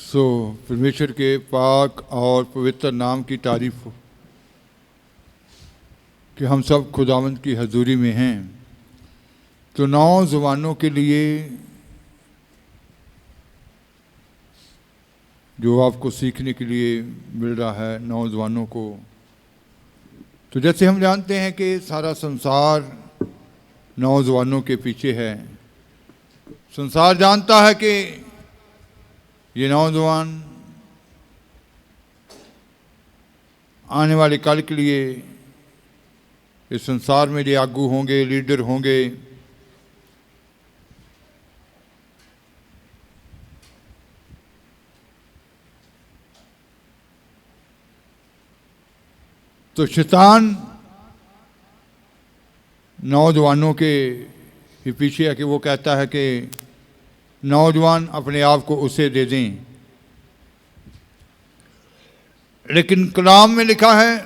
सो परमेश्वर के पाक और पवित्र नाम की तारीफ हो कि हम सब खुदावंद की हजूरी में हैं। तो नौजवानों के लिए जो आपको सीखने के लिए मिल रहा है, नौजवानों को, तो जैसे हम जानते हैं कि सारा संसार नौजवानों के पीछे है। संसार जानता है कि ये नौजवान आने वाले कल के लिए इस संसार में जो आगू होंगे, लीडर होंगे। तो शैतान नौजवानों के ही पीछे है कि वो कहता है कि नौजवान अपने आप को उसे दे दें। लेकिन कलाम में लिखा है,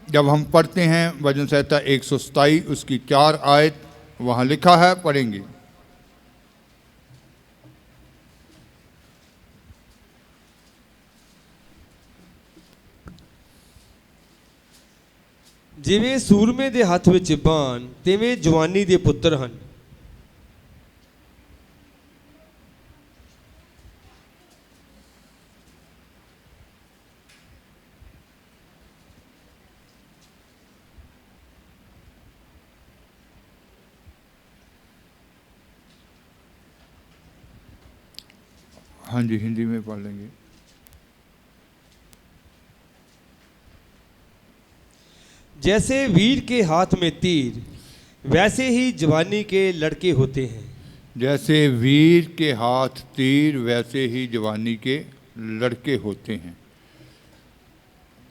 जब हम पढ़ते हैं भजन संहिता 127 उसकी 4 आयत, वहाँ लिखा है, पढ़ेंगे। जिवें सूरमे दे हथ विच बाण तिवें जवानी दे पुत्र हन। हाँ जी, हिंदी में पढ़ लेंगे। जैसे वीर के हाथ में तीर वैसे ही जवानी के लड़के होते हैं। जैसे वीर के हाथ तीर वैसे ही जवानी के लड़के होते हैं।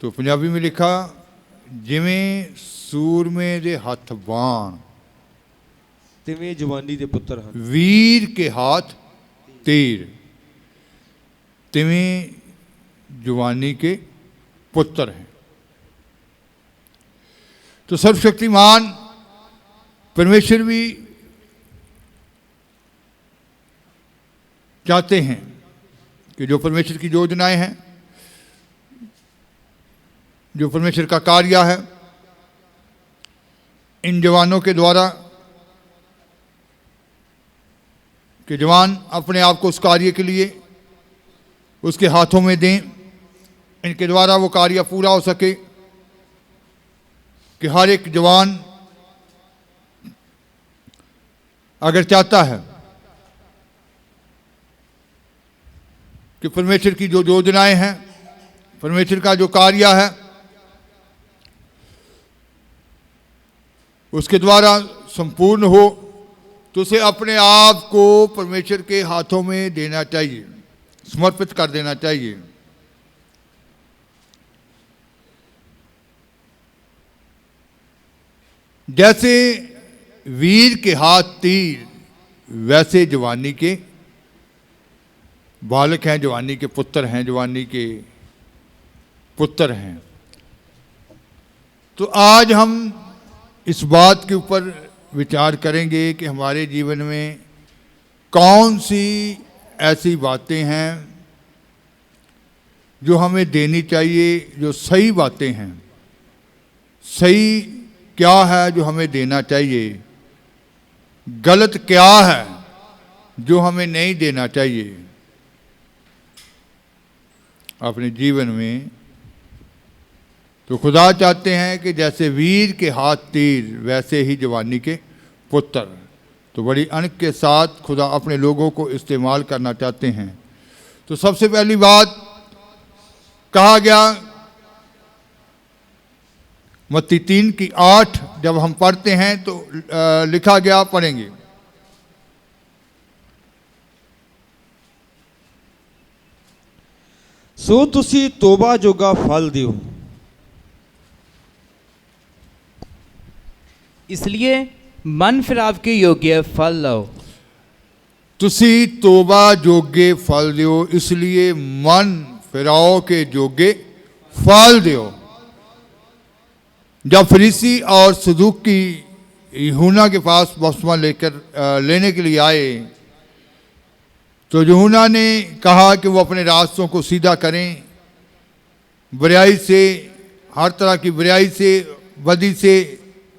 तो पंजाबी में लिखा, जिवें सूरमे दे हथ बाण तिवें जवानी दे पुत्र हन। वीर के हाथ तीर तिवें जवानी के पुत्र हैं। तो सर्वशक्तिमान परमेश्वर भी चाहते हैं कि जो परमेश्वर की योजनाएं हैं, जो परमेश्वर का कार्य है, इन जवानों के द्वारा, कि जवान अपने आप को उस कार्य के लिए उसके हाथों में दें, इनके द्वारा वो कार्य पूरा हो सके। कि हर एक जवान अगर चाहता है कि परमेश्वर की जो योजनाएं हैं, परमेश्वर का जो कार्य है, उसके द्वारा संपूर्ण हो, तो उसे अपने आप को परमेश्वर के हाथों में देना चाहिए, समर्पित कर देना चाहिए। जैसे वीर के हाथ तीर वैसे जवानी के बालक हैं, जवानी के पुत्र हैं, जवानी के पुत्र हैं। तो आज हम इस बात के ऊपर विचार करेंगे कि हमारे जीवन में कौन सी ऐसी बातें हैं जो हमें देनी चाहिए, जो सही बातें हैं। सही क्या है जो हमें देना चाहिए, गलत क्या है जो हमें नहीं देना चाहिए अपने जीवन में। तो खुदा चाहते हैं कि जैसे वीर के हाथ तीर वैसे ही जवानी के पुत्र। तो बड़ी अणख के साथ खुदा अपने लोगों को इस्तेमाल करना चाहते हैं। तो सबसे पहली बात कहा गया मत्ती 3 की 8, जब हम पढ़ते हैं तो लिखा गया, पढ़ेंगे। सो तुसी तोबा जोगा फल दियो, इसलिए मन फिराव के योग्य फल लो। तुसी तोबा जोगे फल दियो, इसलिए मन फिराव के जोगे फल दियो। जब फरीसी और सदूकी यूहन्ना के पास बपतिस्मा लेने के लिए आए, तो यूहन्ना ने कहा कि वो अपने रास्तों को सीधा करें, बुराई से, हर तरह की बुराई से, बदी से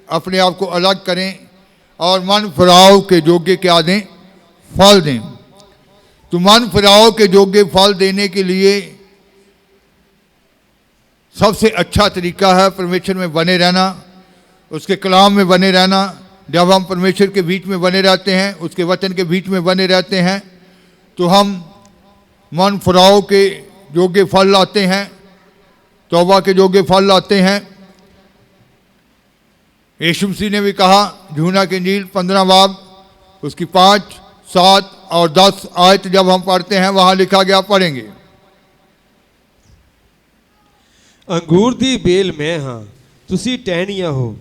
अपने आप को अलग करें और मन फिराव के योग्य क्या दें, फल दें। तो मन फिराव के योग्य फल देने के लिए सबसे अच्छा तरीका है परमेश्वर में बने रहना, उसके कलाम में बने रहना। जब हम परमेश्वर के बीच में बने रहते हैं, उसके वचन के बीच में बने रहते हैं, तो हम मन फिराव के योग्य फल लाते हैं, तौबा के योग्य फल लाते हैं। यीशु मसीह ने भी कहा, यूहन्ना की इंजील 15 बाब उसकी 5, 7 और 10 आयत जब हम पढ़ते हैं, वहाँ लिखा गया, पढ़ेंगे। अंगूर दी बेल मैं हाँ, तुसी टहनियां हो।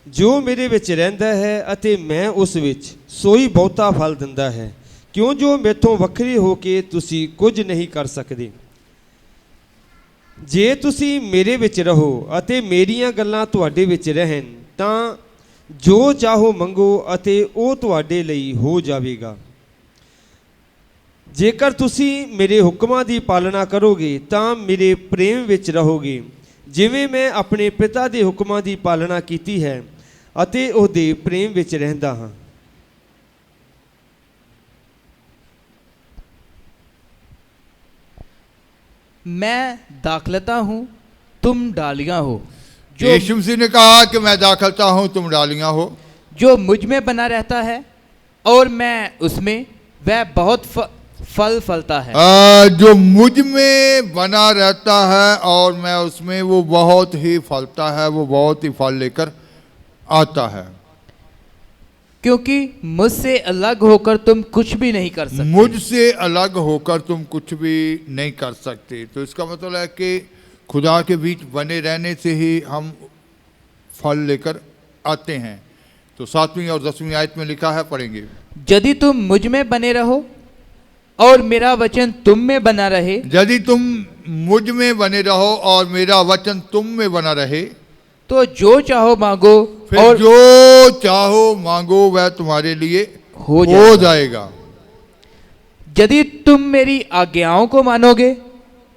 जो मेरे विच रहिंदा है अते मैं उस विच, सोई बहुता फल दिंदा है, क्यों जो मेथों वखरे हो के तुसी कुछ नहीं कर सकदे। जे तुसी मेरे विच रहो अते मेरियां गल्लां तुहाडे विच रहन, तां जो चाहो मंगो अते ਉਹ ਤੁਹਾਡੇ ਲਈ ਹੋ ਜਾਵੇਗਾ। ਜੇਕਰ ਤੁਸੀਂ ਮੇਰੇ ਹੁਕਮਾਂ ਦੀ ਪਾਲਣਾ ਕਰੋਗੇ ਤਾਂ ਮੇਰੇ ਪ੍ਰੇਮ ਵਿੱਚ ਰਹੋਗੇ, ਜਿਵੇਂ ਮੈਂ ਆਪਣੇ ਪਿਤਾ ਦੇ ਹੁਕਮਾਂ ਦੀ ਪਾਲਣਾ ਕੀਤੀ ਹੈ ਅਤੇ ਉਹਦੇ ਪ੍ਰੇਮ ਵਿੱਚ ਰਹਿੰਦਾ ਹਾਂ। मैं दाखलता हूँ, तुम डालियाँ हो। जो यीशु मसीह ने कहा कि मैं दाखलता हूँ, तुम डालियाँ हो। जो मुझ में बना रहता है और मैं उसमें, वह बहुत फल फलता है। जो मुझ में बना रहता है और मैं उसमें, वो बहुत ही फलता है, वो बहुत ही फल लेकर आता है। क्योंकि मुझसे अलग होकर तुम कुछ भी नहीं कर सकते। मुझसे अलग होकर तुम कुछ भी नहीं कर सकते। तो इसका मतलब है कि खुदा के बीच बने रहने से ही हम फल लेकर आते हैं। तो 7वीं और 10वीं आयत में लिखा है, पढ़ेंगे। यदि तुम मुझ में बने रहो और मेरा वचन तुम में बना रहे, यदि तुम मुझ में बने रहो और मेरा वचन तुम में बना रहे, तो जो चाहो मांगो, फिर और जो चाहो मांगो वह तुम्हारे लिए हो जाएगा। यदि तुम मेरी आज्ञाओं को मानोगे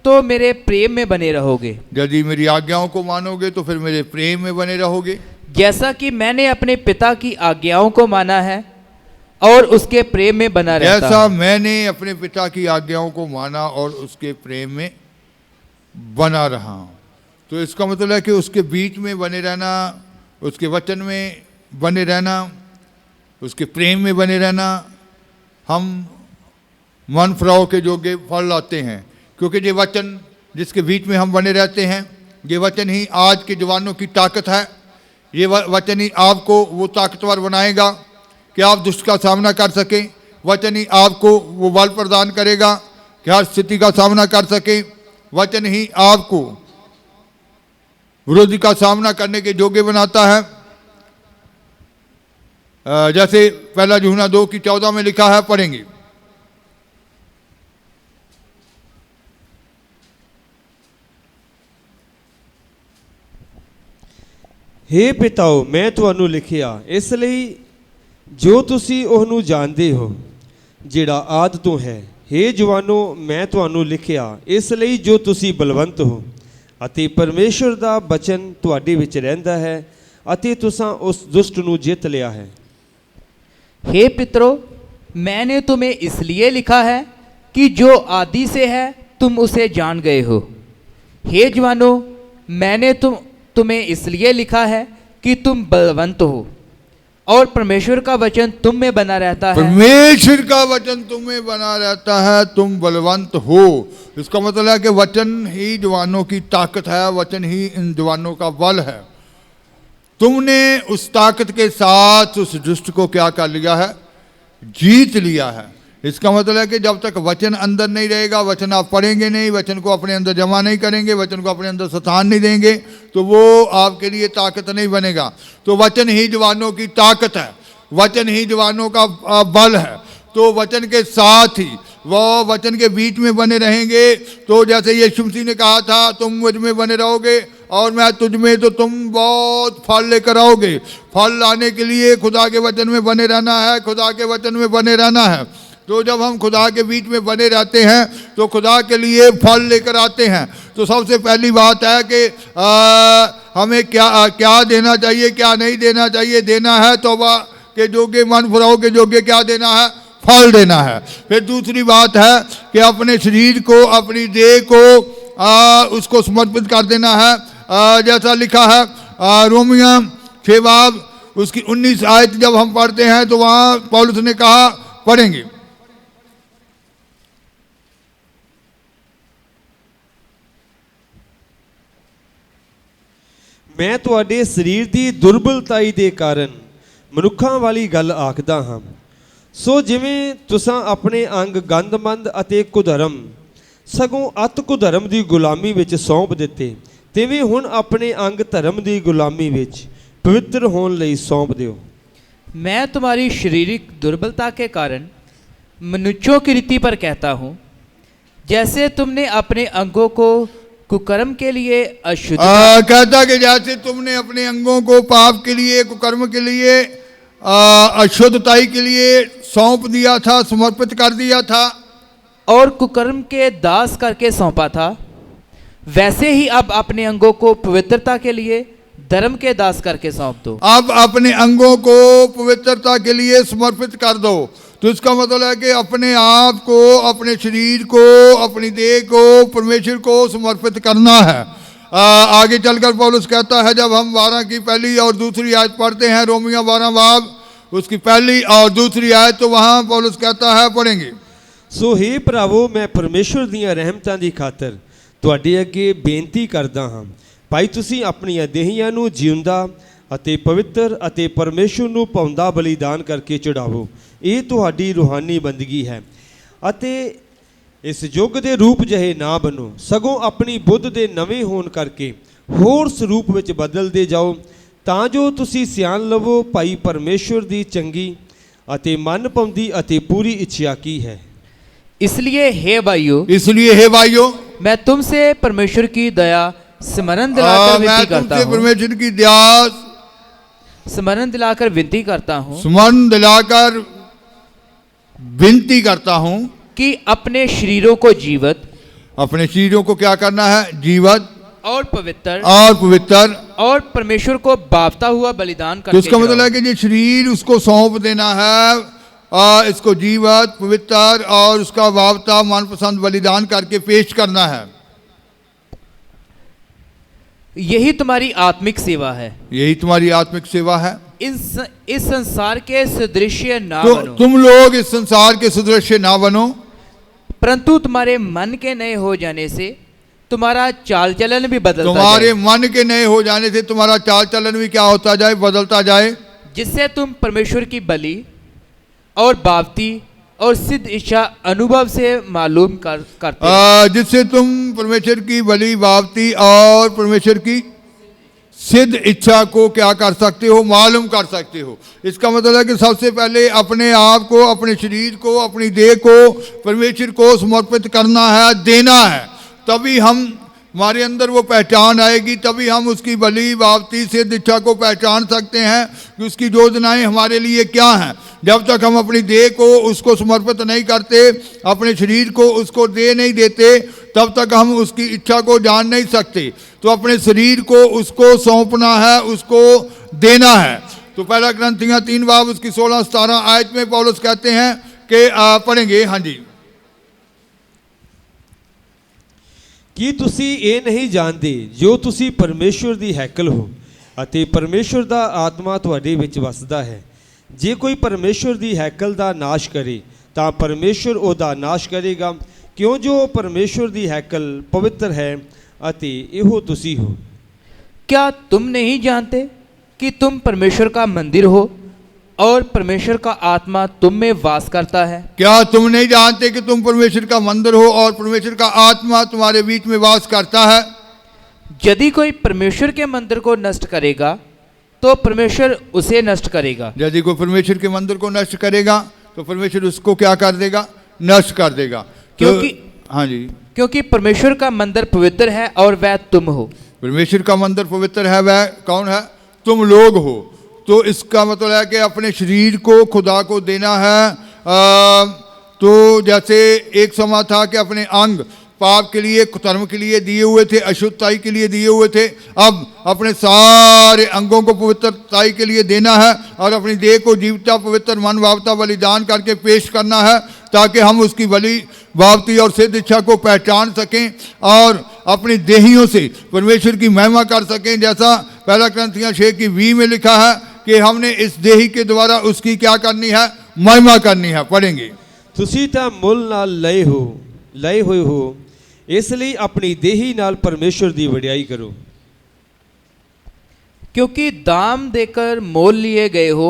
तो मेरे प्रेम में बने रहोगे। यदि मेरी आज्ञाओं को मानोगे तो फिर मेरे प्रेम में बने रहोगे। जैसा कि मैंने अपने पिता की आज्ञाओं को माना है और उसके प्रेम में बना रहता जैसा हूं। मैंने अपने पिता की आज्ञाओं को माना और उसके प्रेम में बना रहा हूँ। तो इसका मतलब है कि उसके बीच में बने रहना, उसके वचन में बने रहना, उसके प्रेम में बने रहना, हम मन फिराव के योग्य फल लाते हैं। क्योंकि ये वचन जिसके बीच में हम बने रहते हैं, ये वचन ही आज के जवानों की ताकत है। ये वचन ही आपको वो ताकतवर बनाएगा कि आप दुष्ट का सामना कर सकें। वचन ही आपको वो बल प्रदान करेगा कि हर स्थिति का सामना कर सकें। वचन ही आपको विरोधी का सामना करने के योग्य बनाता है। जैसे 1 यूहन्ना 2:14 में लिखा है, पढ़ेंगे। हे पिताओ, मैं ਤੁਹਾਨੂੰ ਲਿਖਿਆ ਇਸ ਲਈ ਜੋ ਤੁਸੀਂ ਉਹਨੂੰ ਜਾਣਦੇ ਹੋ ਜਿਹੜਾ ਆਦ ਤੋਂ ਹੈ। हे ਜਵਾਨੋ, ਮੈਂ ਤੁਹਾਨੂੰ ਲਿਖਿਆ ਇਸ ਲਈ ਜੋ ਤੁਸੀਂ ਬਲਵੰਤ ਹੋ ਅਤੇ ਪਰਮੇਸ਼ਰ ਦਾ ਬਚਨ ਤੁਹਾਡੇ ਵਿੱਚ ਰਹਿੰਦਾ ਹੈ ਅਤੇ ਤੁਸੀਂ ਉਸ ਦੁਸ਼ਟ ਨੂੰ ਜਿੱਤ ਲਿਆ ਹੈ। हे पितरों, मैंने तुम्हें इसलिए लिखा है कि जो आदि से है तुम उसे जान गए हो। हे जवानों, मैंने तुम्हें इसलिए लिखा है कि तुम बलवंत हो और परमेश्वर का वचन तुम में बना रहता है। परमेश्वर का वचन तुम में बना रहता है, तुम बलवंत हो। इसका मतलब है कि वचन ही जवानों की ताकत है, वचन ही इन जवानों का बल है। तुमने उस ताकत के साथ उस दुष्ट को क्या कर लिया है? जीत लिया है। इसका मतलब है कि जब तक वचन अंदर नहीं रहेगा, वचन आप पढ़ेंगे नहीं, वचन को अपने अंदर जमा नहीं करेंगे, वचन को अपने अंदर स्थान नहीं देंगे, तो वो आपके लिए ताकत नहीं बनेगा। तो वचन ही जवानों की ताकत है, वचन ही जवानों का बल है। तो वचन के साथ ही वो वचन के बीच में बने रहेंगे। तो जैसे यीशु मसीह ने कहा था, तुम मुझ में बने रहोगे और मैं तुझ में, तो तुम बहुत फल लेकर आओगे। फल लाने के लिए खुदा के वचन में बने रहना है, खुदा के वचन में बने रहना है। तो जब हम खुदा के बीच में बने रहते हैं तो खुदा के लिए फल लेकर आते हैं। तो सबसे पहली बात है कि हमें क्या देना चाहिए, क्या नहीं देना चाहिए। देना है तौबा के जोगे, मन फुराव के जोगे क्या देना है, फल देना है। फिर दूसरी बात है कि अपने शरीर को, अपनी देह को उसको समर्पित कर देना है। जैसा लिखा है रोमिया 6 बाब उसकी 19 आयत जब हम पढ़ते हैं तो वहाँ पौलुस ने कहा, पढ़ेंगे, ਮੈਂ ਤੁਹਾਡੇ ਸਰੀਰ ਦੀ ਦੁਰਬਲਤਾਈ ਦੇ ਕਾਰਨ ਮਨੁੱਖਾਂ ਵਾਲੀ ਗੱਲ ਆਖਦਾ ਹਾਂ। ਸੋ ਜਿਵੇਂ ਤੁਸਾਂ ਆਪਣੇ ਅੰਗ ਗੰਦਮੰਦ ਅਤੇ ਕੁਧਰਮ ਸਗੋਂ ਅਤ ਕੁਧਰਮ ਦੀ ਗੁਲਾਮੀ ਵਿੱਚ ਸੌਂਪ ਦਿੱਤੇ, ਤਿਵੇਂ ਹੁਣ ਆਪਣੇ ਅੰਗ ਧਰਮ ਦੀ ਗੁਲਾਮੀ ਵਿੱਚ पवित्र होने ਲਈ सौंप दियो। मैं तुम्हारी शारीरिक दुर्बलता के कारण मनुष्यों की रीति पर कहता हूँ, जैसे तुमने अपने अंगों को कुकर्म के लिए अशुद्ध कहता कि जैसे तुमने अपने अंगों को पाप के लिए, कुकर्म के लिए, अशुद्धताई के लिए सौंप दिया था, समर्पित कर दिया था और कुकर्म के दास करके सौंपा था, वैसे ही अब अपने अंगों को पवित्रता के लिए धर्म के दास करके सौंप दो। अब अपने अंगों को पवित्रता के लिए समर्पित कर दो। तो इसका मतलब है कि अपने आप को, अपने शरीर को, अपनी देह को परमेश्वर को समर्पित करना है। आगे चलकर पौलुस कहता है, जब हम 12 की पहली और दूसरी आयत पढ़ते हैं, रोमिया 12 बाब उसकी पहली और दूसरी आयत, तो वहाँ पौलुस कहता है, पढ़ेंगे, सो हे भरावो मैं परमेश्वर ਦੀਆਂ ਰਹਿਮਤਾਂ ਦੀ ਖਾਤਰ ਤੁਹਾਡੇ ਅੱਗੇ ਬੇਨਤੀ ਕਰਦਾ ਹਾਂ, ਭਾਈ ਤੁਸੀਂ ਆਪਣੀਆਂ ਦੇਹੀਆਂ ਨੂੰ ਜਿਉਂਦਾ ਅਤੇ ਪਵਿੱਤਰ ਅਤੇ ਪਰਮੇਸ਼ਰ ਨੂੰ ਭਾਉਂਦਾ ਬਲੀਦਾਨ ਕਰਕੇ ਚੜਾਵੋ। ਇਹ ਤੁਹਾਡੀ ਰੂਹਾਨੀ ਬੰਦਗੀ ਹੈ ਅਤੇ ਇਸ ਯੁੱਗ ਦੇ ਰੂਪ ਜਿਹੇ ਨਾ ਬਣੋ, ਸਗੋਂ ਆਪਣੀ ਬੁੱਧ ਦੇ ਨਵੇਂ ਹੋਣ ਕਰਕੇ ਹੋਰ ਸਰੂਪ ਵਿੱਚ ਬਦਲਦੇ ਜਾਓ, ਤਾਂ ਜੋ ਤੁਸੀਂ ਸਿਆਣ ਲਵੋ ਭਾਈ ਪਰਮੇਸ਼ਰ ਦੀ ਚੰਗੀ ਅਤੇ ਮਨ ਪਾਉਂਦੀ ਅਤੇ ਪੂਰੀ ਇੱਛਾ ਕੀ ਹੈ। इसलिए हे भाइयों मैं तुमसे परमेश्वर की दया स्मरण दिलाकर विनती करता हूँ, परमेश्वर की दया स्मरण दिलाकर विनती करता हूँ, स्मरण दिलाकर विनती करता हूँ कि अपने शरीरों को जीवित, अपने शरीरों को क्या करना है, जीवित और पवित्र और परमेश्वर को बावता हुआ बलिदान करके। तो इसका मतलब है कि ये शरीर उसको सौंप देना है, इसको जीवित, पवित्र और उसका बावता मनपसंद बलिदान करके पेश करना है। यही तुम्हारी आत्मिक सेवा है, यही तुम्हारी आत्मिक सेवा है। इस संसार के सदृश्य ना तो बनो, तुम लोग इस संसार के सदृश्य ना बनो, परंतु तुम्हारे मन के नए हो जाने से तुम्हारा चाल चलन भी बदलता तुम्हारे जाए, मन के नए हो जाने से तुम्हारा चाल चलन भी क्या होता जाए, बदलता जाए, जिससे तुम परमेश्वर की बलि और बावती और सिद्ध इच्छा अनुभव से मालूम करते हो, जिससे तुम परमेश्वर की बलि, बावती और परमेश्वर की सिद्ध इच्छा को क्या कर सकते हो, मालूम कर सकते हो। इसका मतलब है कि सबसे पहले अपने आप को, अपने शरीर को, अपनी देह को परमेश्वर को समर्पित करना है, देना है, तभी हम, हमारे अंदर वो पहचान आएगी, तभी हम उसकी बलि, बावती, सिद्ध इच्छा को पहचान सकते हैं कि उसकी योजनाएं हमारे लिए क्या हैं। जब तक हम अपनी देह को उसको समर्पित नहीं करते, अपने शरीर को उसको दे नहीं देते, तब तक हम उसकी इच्छा को जान नहीं सकते। तो अपने शरीर को उसको सौंपना है, उसको देना है। तो पहला ग्रंथियाँ 3 बाब उसकी 16-17 आयत में पौलुस कहते हैं कि पढ़ेंगे, हाँ जी, ਕੀ ਤੁਸੀਂ ਇਹ ਨਹੀਂ ਜਾਣਦੇ ਜੋ ਤੁਸੀਂ ਪਰਮੇਸ਼ਵਰ ਦੀ ਹੈਕਲ ਹੋ ਅਤੇ ਪਰਮੇਸ਼ਵਰ ਦਾ ਆਤਮਾ ਤੁਹਾਡੇ ਵਿੱਚ ਵਸਦਾ ਹੈ। ਜੇ ਕੋਈ ਪਰਮੇਸ਼ਵਰ ਦੀ ਹੈਕਲ ਦਾ ਨਾਸ਼ ਕਰੇ ਤਾਂ ਪਰਮੇਸ਼ਵਰ ਉਹਦਾ ਨਾਸ਼ ਕਰੇਗਾ, ਕਿਉਂ ਜੋ ਪਰਮੇਸ਼ਵਰ ਦੀ ਹੈਕਲ ਪਵਿੱਤਰ ਹੈ ਅਤੇ ਇਹੋ ਤੁਸੀਂ ਹੋ। क्या तुम नहीं जानते कि तुम परमेश्वर का मंदिर हो और परमेश्वर का आत्मा तुम में वास करता है? क्या तुम नहीं जानते कि तुम परमेश्वर का मंदिर हो और परमेश्वर का आत्मा तुम्हारे बीच में वास करता है? यदि कोई परमेश्वर के मंदिर को नष्ट करेगा तो परमेश्वर उसे नष्ट करेगा, यदि कोई परमेश्वर के मंदिर को नष्ट करेगा तो परमेश्वर उसको क्या कर देगा, नष्ट कर देगा। क्योंकि हाँ जी, क्योंकि परमेश्वर का मंदिर पवित्र है और वह तुम हो। परमेश्वर का मंदिर पवित्र है, वह कौन है, तुम लोग हो। तो इसका मतलब है कि अपने शरीर को खुदा को देना है, तो जैसे एक समय था कि अपने अंग पाप के लिए, कुधर्म के लिए दिए हुए थे, अशुद्धताई के लिए दिए हुए थे। अब अपने सारे अंगों को पवित्रताई के लिए देना है और अपनी देह को जीवता पवित्र मन भावता बलिदान करके पेश करना है, ताकि हम उसकी बलि भावती और सिद्ध इच्छा को पहचान सकें और अपनी देहियों से परमेश्वर की महिमा कर सकें। जैसा पहला कुरिन्थियों 6:20 में लिखा है कि हमने इस देही के द्वारा उसकी क्या करनी है, महिमा करनी है। पढ़ेंगे। ਤੁਸੀਂ ਤਾਂ ਮੁੱਲ ਨਾਲ ਲਏ ਹੋਏ ਹੋ, ਇਸ ਲਈ ਆਪਣੀ ਦੇਹੀ ਨਾਲ ਪਰਮੇਸ਼ਰ ਦੀ ਵਡਿਆਈ ਕਰੋ। क्योंकि दाम देकर मोल लिए गए हो,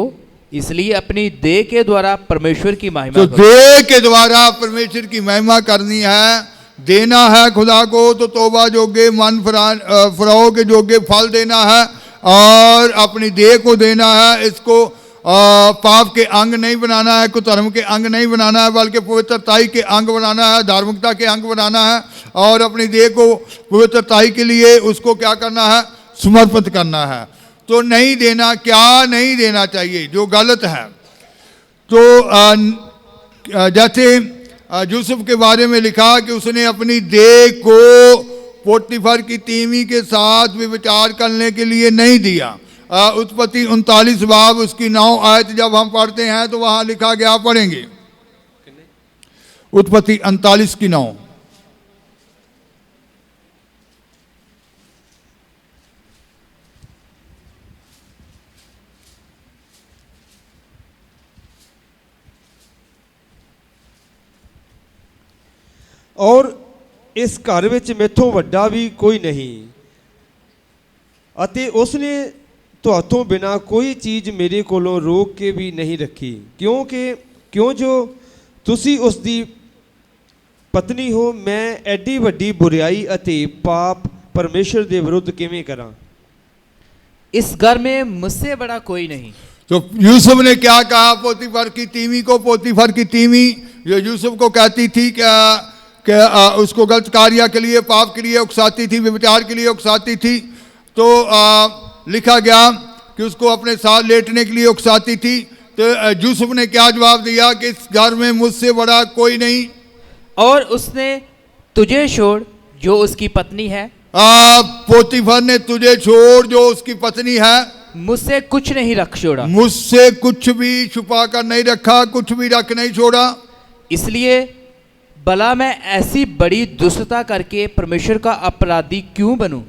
इसलिए अपनी देह के द्वारा परमेश्वर की महिमा तो करो। देह के द्वारा परमेश्वर की महिमा करनी है, देना है खुदा को, तो तौबा जोगे मन फराओ के जोगे फल देना है और अपनी देह को देना है। इसको पाप के अंग नहीं बनाना है, कुधर्म के अंग नहीं बनाना है, बल्कि पवित्रताई के अंग बनाना है, धार्मिकता के अंग बनाना है और अपनी देह को पवित्रताई के लिए उसको क्या करना है, समर्पित करना है। तो नहीं देना, क्या नहीं देना चाहिए जो गलत है। तो जैसे यूसुफ के बारे में लिखा कि उसने अपनी देह को पोतीफर की तीमी के साथ विचार करने के लिए नहीं दिया। उत्पत्ति 39 बाब उसकी 9 आयत जब हम पढ़ते हैं तो वहां लिखा गया, पढ़ेंगे उत्पत्ति 39 की 9। ਔਰ ਇਸ ਘਰ ਵਿੱਚ ਮੈਥੋਂ ਵੱਡਾ ਵੀ ਕੋਈ ਨਹੀਂ ਅਤੇ ਉਸਨੇ ਤੁਹਾਤੋਂ ਬਿਨਾ ਕੋਈ ਚੀਜ਼ ਮੇਰੇ ਕੋਲੋਂ ਰੋਕ ਕੇ ਵੀ ਨਹੀਂ ਰੱਖੀ, ਕਿਉਂ ਜੋ ਤੁਸੀਂ ਉਸ ਦੀ ਪਤਨੀ ਹੋ। ਮੈਂ ਐਡੀ ਵੱਡੀ ਬੁਰਾਈ ਅਤੇ ਪਾਪ परमेश्वर के विरुद्ध किवें करा। इस घर में मुझसे बड़ा कोई नहीं। तो यूसुफ ने क्या कहा पोतीफर की तीमी को? पोतीफर की तीमी जो यूसुफ को कहती थी कि उसको गलत कार्य के लिए, पाप के लिए उकसाती थी, व्यभिचार के लिए उकसाती थी। तो लिखा गया कि उसको अपने साथ लेटने के लिए उकसाती थी। तो यूसुफ ने क्या जवाब दिया कि इस घर में मुझसे बड़ा कोई नहीं, और उसने तुझे छोड़ जो उसकी पत्नी है, पोतीफर ने तुझे छोड़ जो उसकी पत्नी है, मुझसे कुछ नहीं रख छोड़ा, मुझसे कुछ भी छुपा कर नहीं रखा, कुछ भी रख नहीं छोड़ा। इसलिए भला मैं ऐसी बड़ी दुष्टता करके परमेश्वर का अपराधी क्यों बनूं?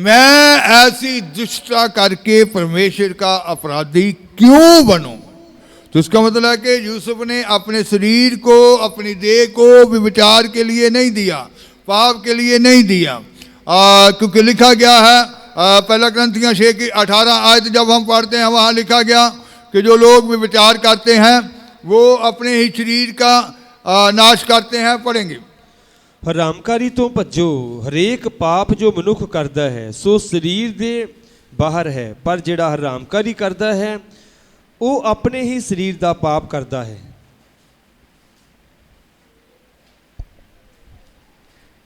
मैं ऐसी दुष्टता करके परमेश्वर का अपराधी क्यों बनूं? तो इसका मतलब है कि यूसुफ ने अपने शरीर को, अपनी देह को व्यभिचार के लिए नहीं दिया, पाप के लिए नहीं दिया। क्योंकि लिखा गया है पहला कुरिन्थियों 6:18 आयत जब हम पढ़ते हैं वहाँ लिखा गया कि जो लोग व्यभिचार करते हैं वो अपने ही शरीर का नाश करते हैं। पढ़ेंगे। हरामकारी तो भज्जो, हरेक पाप जो मनुख करता है सो शरीर दे बाहर है, पर जिहड़ा हरामकारी करता है वो अपने ही शरीर का पाप करता है।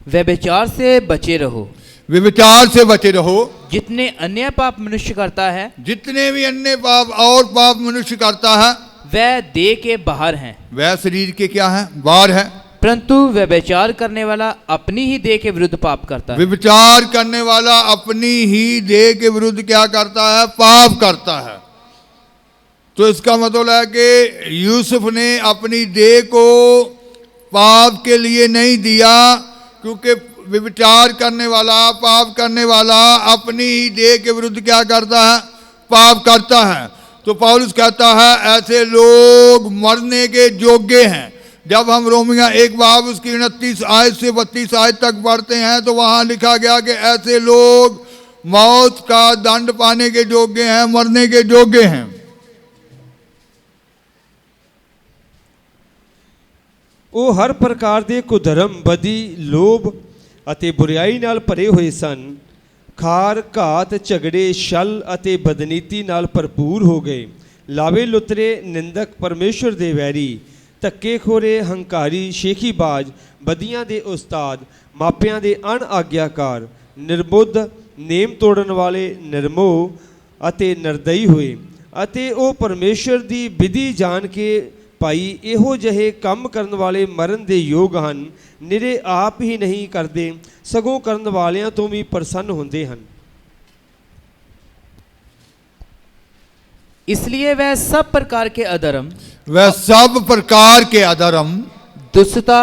व्यभिचार से बचे रहो, व्यभिचार से बचे रहो। जितने अन्य पाप मनुष्य करता है, जितने भी अन्य पाप और पाप मनुष्य करता है वह देह के बाहर हैं, वह शरीर के क्या है? बाहर है। परंतु व्यभिचार करने वाला अपनी ही देह के विरुद्ध पाप करता है। व्यभिचार करने वाला अपनी ही देह के विरुद्ध क्या करता है? पाप करता है। तो इसका मतलब है कि यूसुफ ने अपनी देह को पाप के लिए नहीं दिया, क्योंकि व्यभिचार करने वाला, पाप करने वाला अपनी ही देह के विरुद्ध क्या करता है? पाप करता है। तो पौलुस कहता है ऐसे लोग मरने के योग्य हैं। जब हम रोमिया 1 बाब उसकी 29 आयत से 32 आयत तक पढ़ते हैं तो वहाँ लिखा गया कि ऐसे लोग मौत का दंड पाने के योग्य हैं, मरने के योग्य हैं। ਉਹ ਹਰ ਪ੍ਰਕਾਰ ਦੇ ਕੁਧਰਮ, ਬਦੀ, ਲੋਭ ਅਤੇ ਬੁਰਾਈ ਨਾਲ ਭਰੇ ਹੋਏ ਸਨ। ਖਾਰ, ਘਾਤ, ਝਗੜੇ, ਛਲ ਅਤੇ ਬਦਨੀਤੀ ਨਾਲ ਭਰਪੂਰ ਹੋ ਗਏ। ਲਾਵੇ ਲੁਤਰੇ, ਨਿੰਦਕ, ਪਰਮੇਸ਼ਰ ਦੇ ਵੈਰੀ, ਧੱਕੇਖੋਰੇ, ਹੰਕਾਰੀ, ਸ਼ੇਖੀਬਾਜ਼, ਬਦੀਆਂ ਦੇ ਉਸਤਾਦ, ਮਾਪਿਆਂ ਦੇ ਅਣਆਗਿਆਕਾਰ, ਨਿਰਬੁੱਧ, ਨੇਮ ਤੋੜਨ ਵਾਲੇ, ਨਿਰਮੋਹ ਅਤੇ ਨਿਰਦਈ ਹੋਏ। ਅਤੇ ਉਹ ਪਰਮੇਸ਼ਰ ਦੀ ਵਿਧੀ ਜਾਣ ਕੇ ਭਾਈ ਇਹੋ ਜਿਹੇ ਕੰਮ ਕਰਨ ਵਾਲੇ ਮਰਨ ਦੇ ਯੋਗ ਹਨ। ਨਿਰੇ ਆਪ ਹੀ ਨਹੀਂ ਕਰਦੇ, ਸਗੋਂ ਕਰਨ ਵਾਲਿਆਂ ਤੋਂ ਵੀ ਪ੍ਰਸੰਨ ਹੁੰਦੇ ਹਨ। इसलिए वह सब प्रकार के अधर्म, वह सब प्रकार के अधर्म, दुष्टता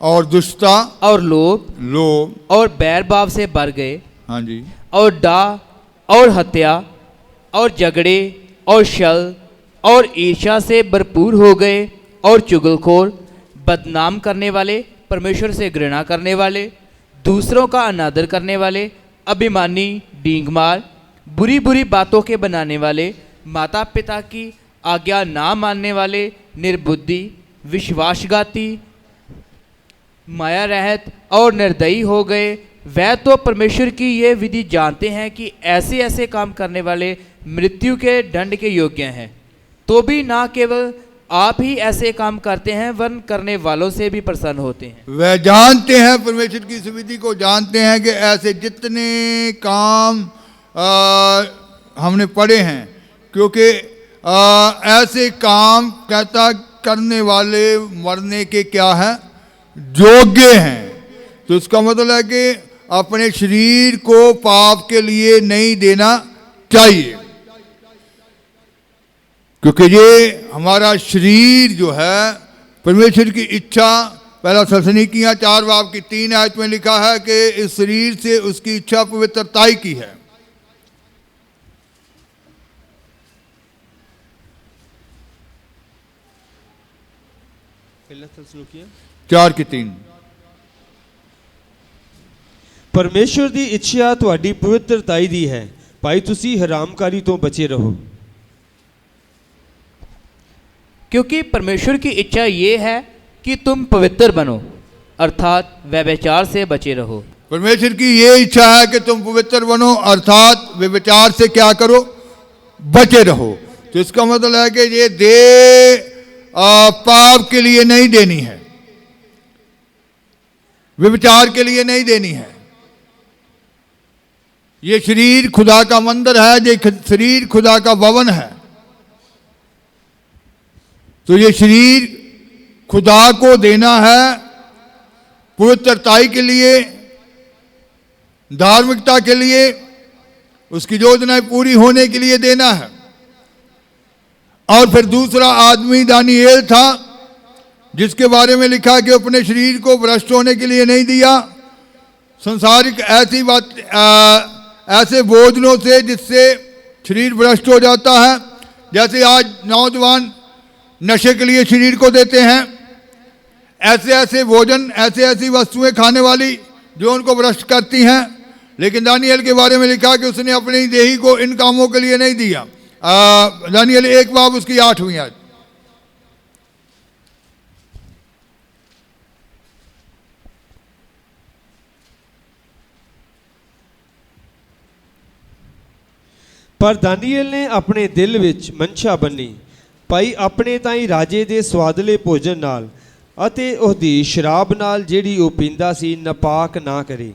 और दुष्टता, और लोभ, लोभ, और बैर भाव से भर गए, हाँ जी, और डाह और हत्या और झगड़े और छल और ईर्ष्या से भरपूर हो गए, और चुगलखोर, बदनाम करने वाले, परमेश्वर से घृणा करने वाले, दूसरों का अनादर करने वाले, अभिमानी, डींगमार, बुरी बुरी बातों के बनाने वाले, माता पिता की आज्ञा ना मानने वाले, निर्बुद्धि, विश्वासघाती, माया रहित और निर्दयी हो गए। वह तो परमेश्वर की ये विधि जानते हैं कि ऐसे ऐसे काम करने वाले मृत्यु के दंड के योग्य हैं, तो भी ना केवल आप ही ऐसे काम करते हैं वरन करने वालों से भी प्रसन्न होते हैं। वह जानते हैं, परमेश्वर की इस विधि को जानते हैं कि ऐसे जितने काम हमने पढ़े हैं, क्योंकि ऐसे काम कहता करने वाले मरने के क्या है, योग्य हैं। तो इसका मतलब है कि अपने शरीर को पाप के लिए नहीं देना चाहिए, क्योंकि ये हमारा शरीर जो है परमेश्वर की इच्छा, पहला थिस्सलुनीकियों 4 बाब की 3 आयत में लिखा है कि इस शरीर से उसकी इच्छा पवित्रताई की है। ਪਹਿਲਾ थिस्सलुनीकियों 4 की 3। ਪਰਮੇਸ਼ਵਰ ਦੀ ਇੱਛਾ ਤੁਹਾਡੀ ਪਵਿੱਤਰਤਾਈ ਦੀ ਹੈ, ਭਾਈ ਤੁਸੀਂ ਹਰਾਮਕਾਰੀ ਤੋਂ ਬਚੇ ਰਹੋ। क्योंकि परमेश्वर की इच्छा ये है कि तुम पवित्र बनो, अर्थात व्यभिचार से बचे रहो। परमेश्वर की ये इच्छा है कि तुम पवित्र बनो, अर्थात व्यभिचार से क्या करो, बचे रहो। तो इसका मतलब है कि ये देह पाप के लिए नहीं देनी है, व्यभिचार के लिए नहीं देनी है। ये शरीर खुदा का मंदिर है, ये शरीर खुदा का भवन है। तो ये शरीर खुदा को देना है पवित्रताई के लिए, धार्मिकता के लिए, उसकी योजनाएं पूरी होने के लिए देना है। और फिर दूसरा आदमी दानिएल था, जिसके बारे में लिखा कि अपने शरीर को भ्रष्ट होने के लिए नहीं दिया, संसारिक ऐसी बात ऐसे भोजनों से जिससे शरीर भ्रष्ट हो जाता है। जैसे आज नौजवान नशे के लिए शरीर को देते हैं, ऐसे ऐसे भोजन, ऐसे ऐसी वस्तुएं खाने वाली जो उनको भ्रष्ट करती हैं। लेकिन दानिएल के बारे में लिखा कि उसने अपनी देही को इन कामों के लिए नहीं दिया। दानिएल 1 बाब उसकी 8वीं आयत। ਪਰ ਦਾਨੀਏਲ ਨੇ ਆਪਣੇ ਦਿਲ ਵਿੱਚ ਮਨਸ਼ਾ ਬੰਨੀ, ਭਾਈ ਆਪਣੇ ਤਾਈਂ ਰਾਜੇ ਦੇ ਸਵਾਦਲੇ ਭੋਜਨ ਨਾਲ ਅਤੇ ਉਹਦੀ ਸ਼ਰਾਬ ਨਾਲ ਜਿਹੜੀ ਉਹ ਪੀਂਦਾ ਸੀ ਨਾਪਾਕ ਨਾ ਕਰੇ।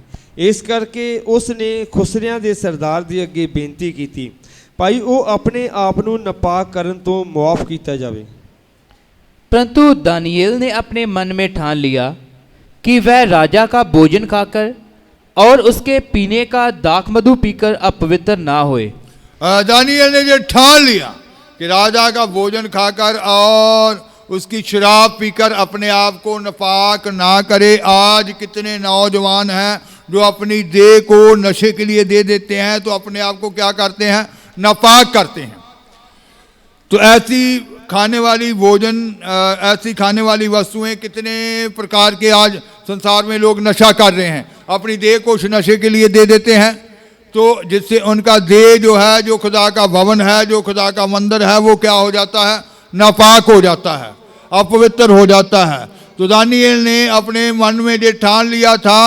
ਇਸ ਕਰਕੇ ਉਸ ਨੇ ਖੁਸਰਿਆਂ ਦੇ ਸਰਦਾਰ ਦੇ ਅੱਗੇ ਬੇਨਤੀ ਕੀਤੀ, ਭਾਈ ਉਹ ਆਪਣੇ ਆਪ ਨੂੰ ਨਾਪਾਕ ਕਰਨ ਤੋਂ ਮੁਆਫ ਕੀਤਾ ਜਾਵੇ। परंतु दानिएल ने अपने मन में ठान लिया कि वह राजा का भोजन खाकर और उसके पीने का दाख मधु पीकर अपवित्र ना होए। दानिएल ने जो ठान लिया कि राजा का भोजन खाकर और उसकी शराब पीकर अपने आप को नापाक ना करे। आज कितने नौजवान हैं जो अपनी देह को नशे के लिए दे देते हैं, तो अपने आप को क्या करते हैं, नापाक करते हैं। तो ऐसी खाने वाली भोजन, ऐसी खाने वाली वस्तुएं, कितने प्रकार के आज संसार में लोग नशा कर रहे हैं, अपनी देह को नशे के लिए दे देते हैं। तो जिससे उनका देह जो है, जो खुदा का भवन है, जो खुदा का मंदिर है, वो क्या हो जाता है, नापाक हो जाता है, अपवित्र हो जाता है। तो दानिएल ने अपने मन में ये ठान लिया था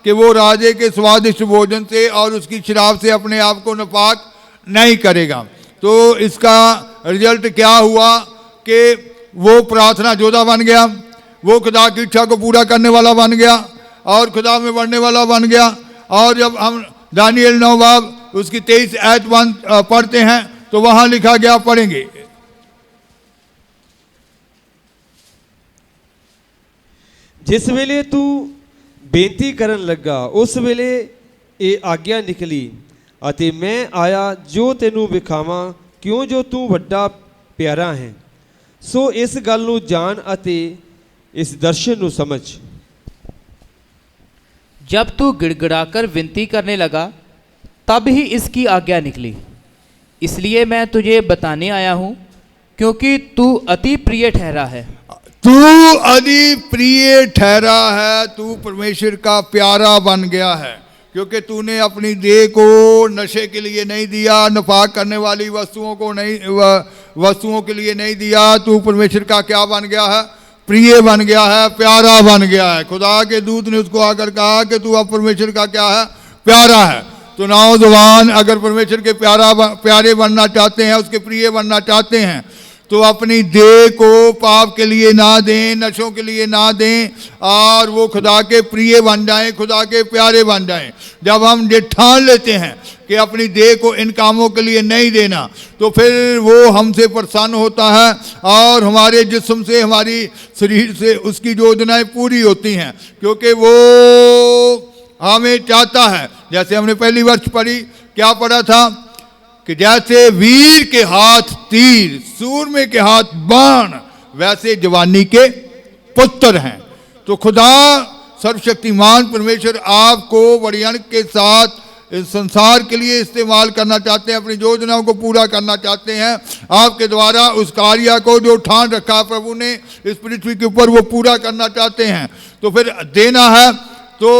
कि वो राजे के स्वादिष्ट भोजन से और उसकी शराब से अपने आप को नापाक नहीं करेगा। तो इसका रिजल्ट क्या हुआ कि वो प्रार्थना योद्धा बन गया, वो खुदा की इच्छा को पूरा करने वाला बन गया और खुदा में बढ़ने वाला बन गया। और जब हम दानिएल 9 बाब उसकी 23 आयत पढ़ते हैं तो वहाँ लिखा गया, पढ़ेंगे ਜਿਸ ਵੇਲੇ ਤੂੰ ਬੇਨਤੀ ਕਰਨ ਲੱਗਾ ਉਸ ਵੇਲੇ ਇਹ ਆਗਿਆ ਨਿਕਲੀ ਅਤੇ ਮੈਂ ਆਇਆ ਜੋ ਤੈਨੂੰ ਵਿਖਾਵਾਂ, ਕਿਉਂ ਜੋ ਤੂੰ ਵੱਡਾ ਪਿਆਰਾ ਹੈ। ਸੋ ਇਸ ਗੱਲ ਨੂੰ ਜਾਣ ਅਤੇ इस दर्शन ਨੂੰ समझ। जब तू गिड़गिड़ाकर विनती करने लगा तब ही इसकी आज्ञा निकली, इसलिए मैं तुझे बताने आया हूँ, क्योंकि तू अति प्रिय ठहरा है। तू अति प्रिय ठहरा है, तू परमेश्वर का प्यारा बन गया है, क्योंकि तूने अपनी देह को नशे के लिए नहीं दिया, नफाक करने वाली वस्तुओं को नहीं, वस्तुओं के लिए नहीं दिया। तू परमेश्वर का क्या बन गया है? प्रिय बन गया है, प्यारा बन गया है। खुदा के दूत ने उसको आकर कहा कि तू अब परमेश्वर का क्या है? प्यारा है। तो नौजवान अगर परमेश्वर के प्यारे बनना चाहते हैं, उसके प्रिय बनना चाहते हैं, तो अपनी देह को पाप के लिए ना दें, नशों के लिए ना दें, और वो खुदा के प्रिय बन जाएं, खुदा के प्यारे बन जाएं। जब हम ये ठान लेते हैं कि अपनी देह को इन कामों के लिए नहीं देना, तो फिर वो हमसे प्रसन्न होता है और हमारे जिस्म से, हमारी शरीर से उसकी योजनाएं पूरी होती हैं, क्योंकि वो हमें चाहता है। जैसे हमने पहली वर्ष पढ़ी, क्या पढ़ा था कि जैसे वीर के हाथ तीर, सूरमे के हाथ बाण, वैसे जवानी के पुत्र हैं। तो खुदा सर्वशक्तिमान परमेश्वर आपको बड़ी अणख के साथ इस संसार के लिए इस्तेमाल करना चाहते हैं, अपनी योजनाओं को पूरा करना चाहते हैं। आपके द्वारा उस कार्य को जो ठान रखा प्रभु ने इस पृथ्वी के ऊपर, वो पूरा करना चाहते हैं। तो फिर देना है तो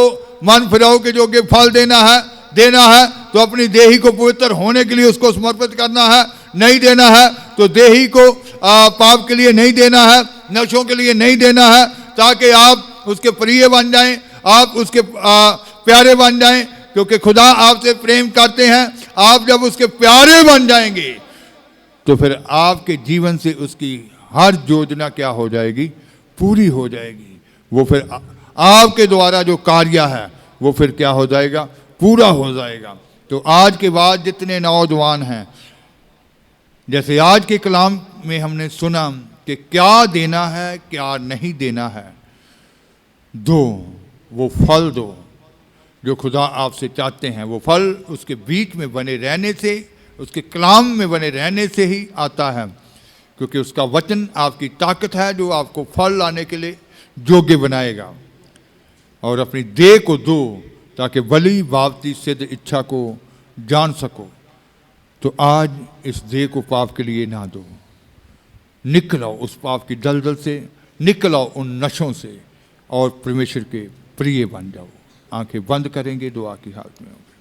मन फिराओ के योग्य फल देना है तो अपनी देही को पवित्र होने के लिए उसको समर्पित करना है। नहीं देना है तो देही को पाप के लिए नहीं देना है, नशों के लिए नहीं देना है, ताकि आप उसके प्रिय बन जाएं, आप उसके प्यारे बन जाएं, क्योंकि खुदा आपसे प्रेम करते हैं। आप जब उसके प्यारे बन जाएंगे तो फिर आपके जीवन से उसकी हर योजना क्या हो जाएगी? पूरी हो जाएगी। वो फिर आपके द्वारा जो कार्य है वो फिर क्या हो जाएगा? पूरा हो जाएगा। तो आज के बाद जितने नौजवान हैं, जैसे आज के कलाम में हमने सुना कि क्या देना है, क्या नहीं देना है, दो, वो फल दो जो खुदा आपसे चाहते हैं। वो फल उसके बीच में बने रहने से, उसके कलाम में बने रहने से ही आता है, क्योंकि उसका वचन आपकी ताकत है जो आपको फल लाने के लिए योग्य बनाएगा। और अपनी देह को दो ताकि बलि बावती सिद्ध इच्छा को जान सको। तो आज इस देह को पाप के लिए ना दो, निकल आओ उस पाप की दलदल से, निकल आओ उन नशों से और परमेश्वर के प्रिय बन जाओ। आंखें बंद करेंगे, दुआ की हालत में होंगे।